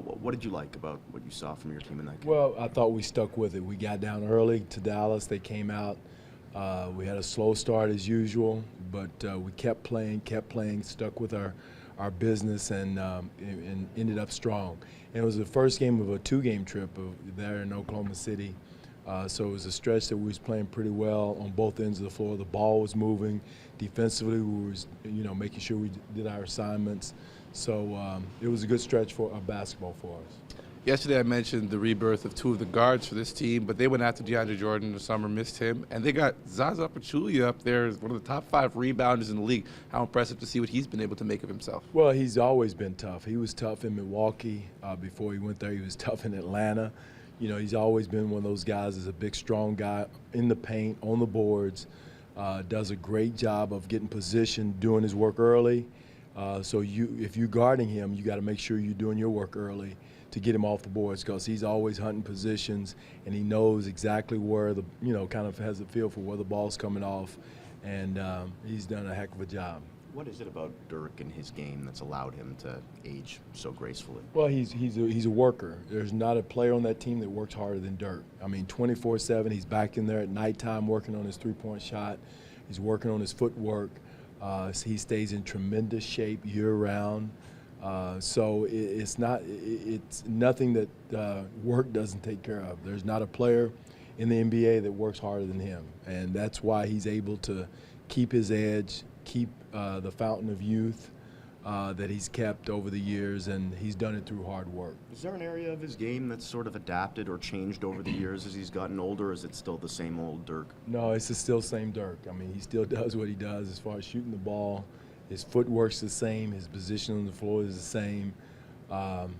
What did you like about what you saw from your team in that game? Well, I thought we stuck with it. We got down early to Dallas. They came out. We had a slow start as usual, but we kept playing, stuck with our business, and ended up strong. And it was the first game of a two-game trip there in Oklahoma City. So it was a stretch that we was playing pretty well on both ends of the floor. The ball was moving. Defensively, we was making sure we did our assignments. So it was a good stretch for basketball for us. Yesterday I mentioned the rebirth of two of the guards for this team, but they went after DeAndre Jordan in the summer, missed him, and they got Zaza Pachulia up there as one of the top 5 rebounders in the league. How impressive to see what he's been able to make of himself. Well, he's always been tough. He was tough in Milwaukee before he went there. He was tough in Atlanta. He's always been one of those guys that's a big, strong guy in the paint, on the boards, does a great job of getting positioned, doing his work early. So if you're guarding him, you got to make sure you're doing your work early to get him off the boards, because he's always hunting positions, and he knows exactly where kind of has a feel for where the ball's coming off, and he's done a heck of a job. What is it about Dirk and his game that's allowed him to age so gracefully? Well, he's a worker. There's not a player on that team that works harder than Dirk. I mean, 24/7, he's back in there at nighttime working on his three-point shot. He's working on his footwork. He stays in tremendous shape year-round. So it's nothing that work doesn't take care of. There's not a player in the NBA that works harder than him, and that's why he's able to keep his edge, keep the fountain of youth that he's kept over the years, and he's done it through hard work. Is there an area of his game that's sort of adapted or changed over the years as he's gotten older, or is it still the same old Dirk? No, it's still the same Dirk. I mean, he still does what he does as far as shooting the ball. His footwork's the same. His position on the floor is the same. No,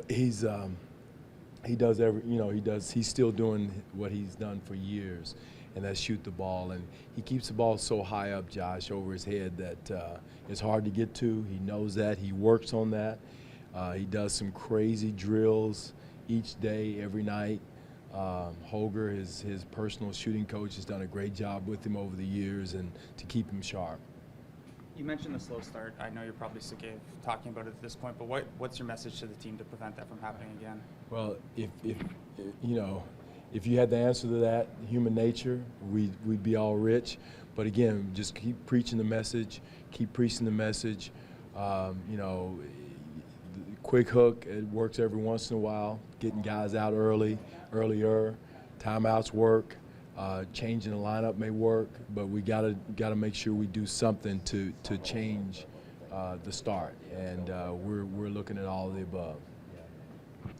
he does he's still doing what he's done for years, and that's shoot the ball. And he keeps the ball so high up, Josh, over his head that it's hard to get to. He knows that. He works on that. He does some crazy drills each day, every night. Holger, his personal shooting coach, has done a great job with him over the years and to keep him sharp. You mentioned the slow start. I know you're probably sick of talking about it at this point, but what's your message to the team to prevent that from happening again? Well, if you had the answer to that, human nature, we'd be all rich. But again, just keep preaching the message. Keep preaching the message. Quick hook, it works every once in a while. Getting guys out earlier. Timeouts work. Changing the lineup may work, but we gotta make sure we do something to change the start, and we're looking at all of the above.